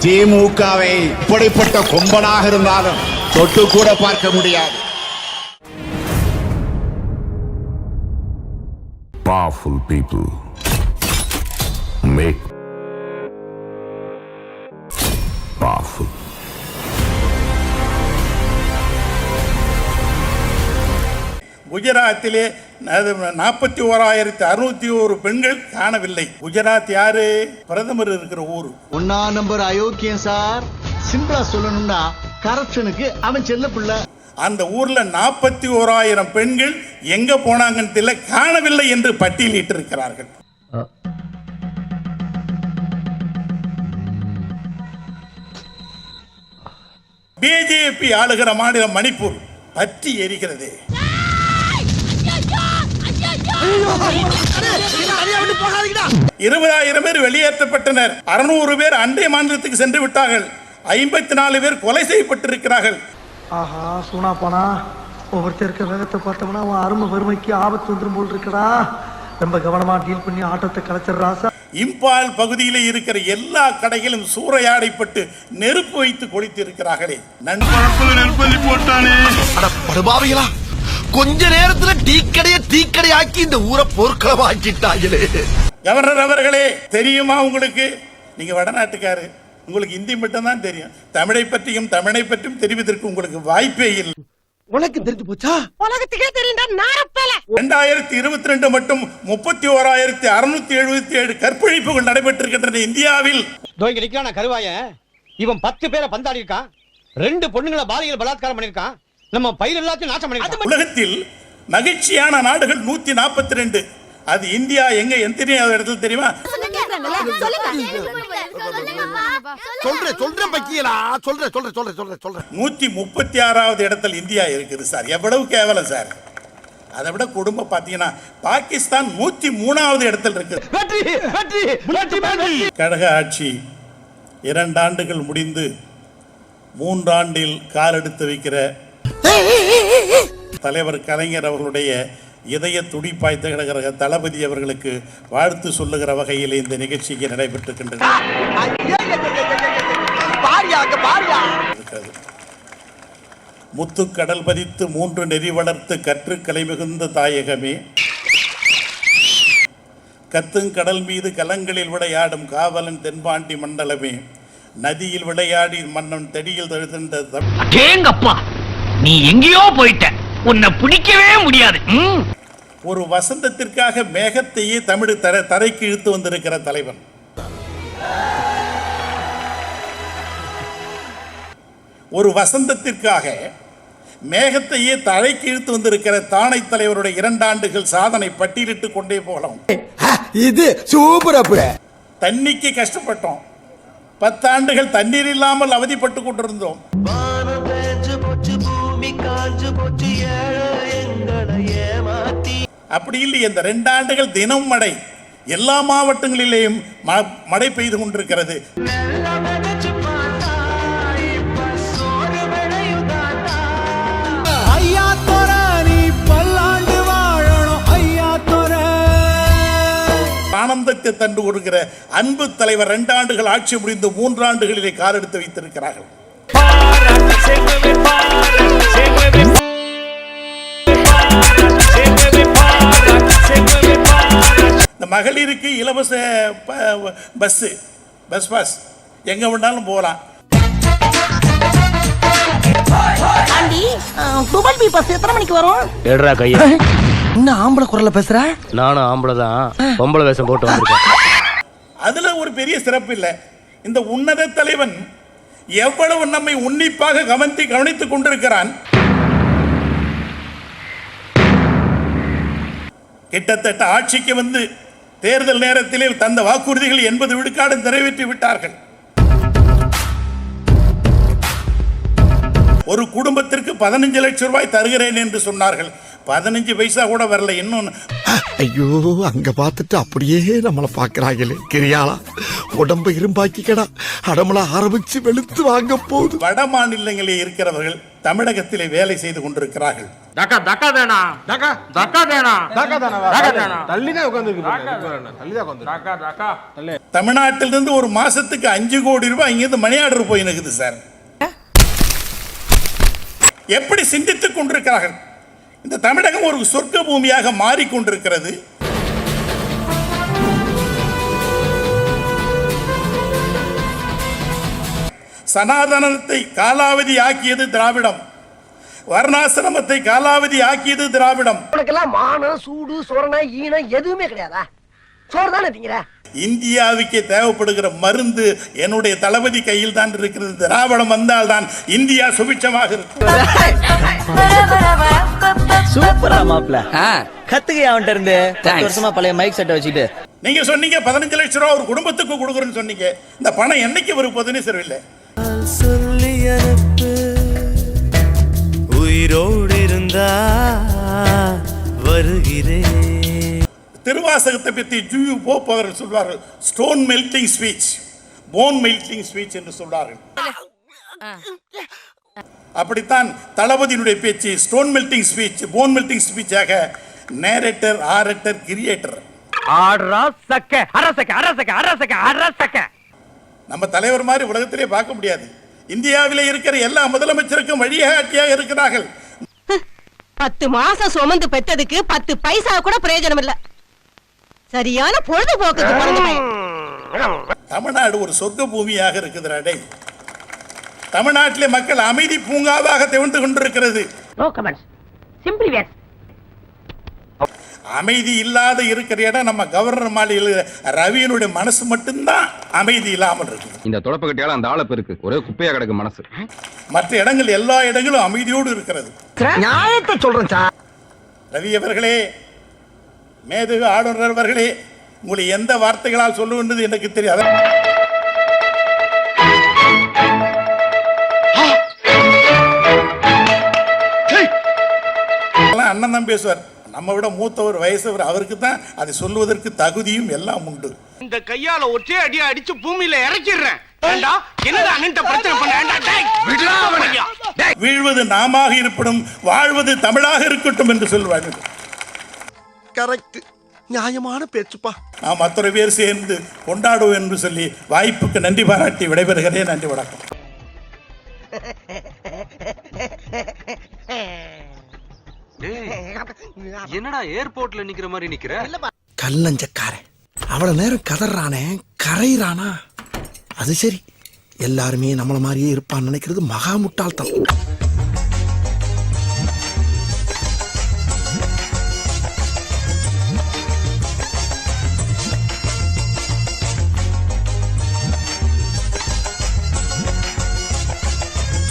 திமுகவை இப்படிப்பட்ட கொம்பனாக இருந்தாலும் தொட்டு கூட பார்க்க முடியாது. Powerful people make powerful. குஜராத்திலே 41,601 பெண்கள் காணவில்லை. குஜராத் யாரு? பிரதமர் இருக்கிற ஊர். 1 நம்பர் அயோக்கியம் சார். சிம்பிளா சொல்லணும்னா கரப்ஷனுக்கு அவன் செல்ல பிள்ளை. அந்த ஊர்ல 41,000 பெண்கள் எங்க போனாங்கன்னு தெரியல, காணவில்லை என்று பட்டியலிட்டு இருக்கிறார்கள். பிஜேபி ஆளுகிற மாநிலம் மணிப்பூர் பற்றி எரிகிறது. 20,000 பேர் வெளியேற்றப்பட்டனர். 600 பேர் அண்டை மாநிலத்துக்கு சென்று விட்டார்கள். 54 பேர் கொலை செய்யப்பட்டிருக்கிறார்கள். ஆஹா சூனா போனா ஒவ்வொருத்தர் இருக்க வேகத்தை பார்த்தோம்னா அவன் அருமை வறுமைக்கு ஆபத்து வந்துடும் போல் இருக்கடா. ரொம்ப கவனமா டீல் பண்ணி ஆட்டத்தை கலைச்சிடுறாசா. இம்பால் பகுதியில் இருக்கிற எல்லா கடைகளும் சூறையாடைப்பட்டு நெருப்பு வைத்து கொளுத்தி இருக்கிறார்களே. நெருப்பலி போட்டானே. கொஞ்ச நேரத்துல டீக்கடை ஆக்கி இந்த ஊரை போர்க்களமா ஆக்கிட்டாங்களே. கவர்னர் அவர்களே, தெரியுமா உங்களுக்கு? நீங்க வடநாட்டுக்காரு, உங்களுக்கு இந்தி மட்டும் தான் தெரியும். தமிழை பற்றியும் தெரிவதற்கு உங்களுக்கு வாய்ப்பே இல்லை. உனக்கு தெரிஞ்சு போச்சா? உலகத்துக்கே தெரியும்டா நாரப்பல. 2022 மட்டும் 31,677 கற்பழிப்புகள் நடைபெற்றிருக்கின்றன இந்தியாவில். இங்க நிக்கிறான கருவாய, இவன் 10 பேரை பந்தாடி இருக்கான், 2 பொண்ணுங்களை பாலியல் பலாத்காரம் பண்ணிருக்கான், நம்ம பயிர் எல்லாத்தையும் நாசம் பண்ணிருக்கான். உலகத்தில் மகிழ்ச்சியான நாடுகள் 142. அது இந்தியா எங்க எத்தனையாவது இடத்துல தெரியுமா? சொல்றேன் பக்கியலா, சொல்றேன் 136வது இடத்துல இந்தியா இருக்குது சார். எவ்வளவு கேவலம் சார். அதை விட குடும்பம் பாத்தீங்கன்னா பாகிஸ்தான் 103வது இடத்துல இருக்கு. கழக ஆட்சி 2 ஆண்டுகள் முடிந்து 3 ஆண்டில் காலெடுத்து வைக்கிற தலைவர் கலைஞர் அவர்களுடைய இதய துடிப்பாய்த்த கிடக்கிற தளபதி அவர்களுக்கு வாழ்த்து சொல்லுகிற வகையில் இந்த நிகழ்ச்சிக்கு நடைபெற்றிருக்கின்றது. முத்துக்கடல் பதித்து 3 நெறி வளர்த்து கற்று கலை மிகுந்த தாயகமே, கத்துங்கடல் மீது கலங்களில் விளையாடும் காவலன் தென்பாண்டி மண்டலமே, நதியில் விளையாடி மன்னன் தெடியில் தழுகின்ற நீ எங்கேயோ போயிட்ட, உன்னை பிடிக்கவே முடியாது. ஒரு வசந்தத்திற்காக மேகத்தையே தமிழ் தரைக்கு இழுத்து வந்திருக்கிற தலைவன். ஒரு வசந்தத்திற்காக மேகத்தையே தரைக்கு இழுத்து வந்திருக்கிற தானை தலைவருடைய 2 ஆண்டுகள் சாதனை பட்டியலிட்டு கொண்டே போகலாம். இது சூப்பர். தண்ணிக்கு கஷ்டப்பட்டோம். 10 ஆண்டுகள் தண்ணீர் இல்லாமல் அவதிப்பட்டு கொண்டிருந்தோம். அப்படி இல்லை, இந்த 2 ஆண்டுகள் தினம் மழை, எல்லா மாவட்டங்களிலேயும் மழை பெய்து கொண்டிருக்கிறது. ஆனந்தத்தை தண்டு கொடுக்கிற அன்பு தலைவர் 2 ஆண்டுகள் ஆட்சி முடிந்து 3 ஆண்டுகளிலே காலெடுத்து வைத்திருக்கிறார்கள். இந்த மகளிருக்கு இலவச பஸ் பாஸ் எங்க வேணாலும் போகலாம். துபாய் பஸ் எத்தனை மணிக்கு வரும்? எடுறா கைய. இன்னும் ஆம்பளை குரல்ல பேசுற? நானும் ஆம்பளை தான், பொம்பளை வேஷம் போட்டு வந்திருக்கேன். அதுல ஒரு பெரிய சிறப்பு இல்லை. இந்த உன்னத தலைவன் எவ்வளவு நம்மை உன்னிப்பாக கவனித்துக் கொண்டிருக்கிறான். கிட்டத்தட்ட ஆட்சிக்கு வந்து தேர்தல் நேரத்திலே தந்த வாக்குறுதிகள் 80 விழுக்காடு நிறைவேற்றி விட்டார்கள். ஒரு குடும்பத்திற்கு 15 லட்சம் ரூபாய் தருகிறேன் என்று சொன்னார்கள். 15 பைசா கூட வரல. இன்னொன்னு, ஐயோ அங்க பார்த்துட்டு அப்படியே நம்மளை பாக்குறாங்களே. கிரியாளா உடம்பு இரும்பாக்கிக்கடா, அடமல ஆரம்பிச்சு வெளுத்து வாங்க போகுது. வட மாநிலங்களில் இருக்கிறவர்கள் தமிழகத்திலே வேலை செய்து கொண்டிருக்கிறார்கள். தக்கா தக்கா தேனா தக்கா தக்கா தேனா தக்கா தேனா தள்ளிதான் உட்கார்ந்து தக்கா தக்கா தமிழ்நாட்டிலிருந்து ஒரு மாசத்துக்கு 5 கோடி ரூபாய் இங்கிருந்து மணி ஆர்டர் போயினுக்குது சார். எப்படி சிந்தித்துக் கொண்டிருக்கிறார்கள்? இந்த தமிழகம் ஒரு சொர்க்க பூமியாக மாறிக்கொண்டிருக்கிறது. சனாதனத்தை காலாவதி ஆக்கியது திராவிடம், வர்ணாசிரமத்தை காலாவதி ஆக்கியது திராவிடம். உனக்கெல்லாம் மானம் சூடு சொரணை ஈனம் எதுவுமே கிடையாதா? சோறு தானே திங்கிற? இந்தியாவுக்கே தேவைப்படுகிற மருந்து என்னுடைய தளபதி கையில் தான் இருக்கிறது. திராவிடம் வந்தால் தான் இந்தியா சுபிட்சமாக இருக்கும். சூப்பரா மாப்ள கத்துக்க அவன்கிட்ட இருந்து 10 வருஷமா பழைய மைக் செட்டை வச்சுட்டு. நீங்க சொன்னீங்க 15 லட்சம் ரூபாய் ஒரு குடும்பத்துக்கு கொடுக்குறேன்னு சொன்னீங்க. இந்த பணம் என்னைக்கு வரும்போதுன்னு சரியில்லை. சொல்லி அனுப்பு உயிரோடு இருந்தா வருகிறேன். திருவாசகத்தை பற்றி ஜூ போப் அவர்கள் சொல்வார்கள், stone melting speech, bone melting speech என்று சொல்வார்கள். அப்படித்தான் தளபதியினுடைய பேச்சு stone melting speech, bone melting ஸ்பீச்சாக நேரேட்டர், ஆரேட்டர், கிரியேட்டர். நம்ம தலைவர் மாதிரி உலகத்திலே பார்க்க முடியாது. இந்தியாவிலே இருக்கிற எல்லா முதலமைச்சருக்கும் வழிகாட்டியாக இருக்கிறார்கள். 10 மாசம் சுமந்து பெற்றதுக்கு 10 பைசா கூட பிரயோஜனம் இல்ல. சரியான பொழுதுபோக்குக்கு பிறந்தவன். தமிழ்நாடு ஒரு சொர்க்க பூமியாக இருக்கிறாடே. தமிழ்நாட்டிலே மக்கள் அமைதி பூங்காவாக திகழ்ந்து கொண்டிருக்கிறது. No comments, simply ways. அமைதி இல்லாத இருக்கிற இடம் நம்ம கவர்னர் மாளிகையில் ரவியினுடைய மனசு மட்டும்தான் அமைதி இல்லாமல் இருக்கு. இந்த தொடப்பு கட்டியால அந்த ஆளப்பு இருக்கு, ஒரே குப்பையா கிடக்கு மனசு. மற்ற இடங்கள் எல்லா இடங்களும் அமைதியோடு இருக்கிறது. நியாயத்தை சொல்றேன் சார். ரவி அவர்களே, மேதகு ஆளுநர் அவர்களே, உங்களை எந்த வார்த்தைகளால் சொல்லுவது எனக்கு தெரியாது. அண்ணன் தான் பேசுவார். நம்ம விட மூத்தவர், வயசவர், அவருக்கு தான் அதை சொல்லுவதற்கு தகுதியும் எல்லாம் உண்டு. இந்த கையால ஒற்றே அடியா அடிச்சு பூமியில இறக்கிடுறேன். என்னடா அண்ணன் பிரச்சனை பண்ண? வீழ்வது நாமாக இருப்பினும் வாழ்வது தமிழாக இருக்கட்டும் என்று சொல்வார்கள். கரெக்ட், நியாயமான பேச்சுப்பா. நாம் அத்தனை பேர் சேர்ந்து கொண்டாடுவோம் என்று சொல்லி வாய்ப்புக்கு நன்றி பாராட்டி விடைபெறுகிறேன். நன்றி, வணக்கம். என்னடா ஏர்போர்ட்ல நிக்கிற மாதிரி நிக்கிற? கல்லஞ்சக்காரன் அவ்வளவு நேரம் கதறானே, கரையிறானா? அது சரி, எல்லாருமே நம்மள மாதிரியே இருப்பான்னு நினைக்கிறது மகா முட்டாள்தான்.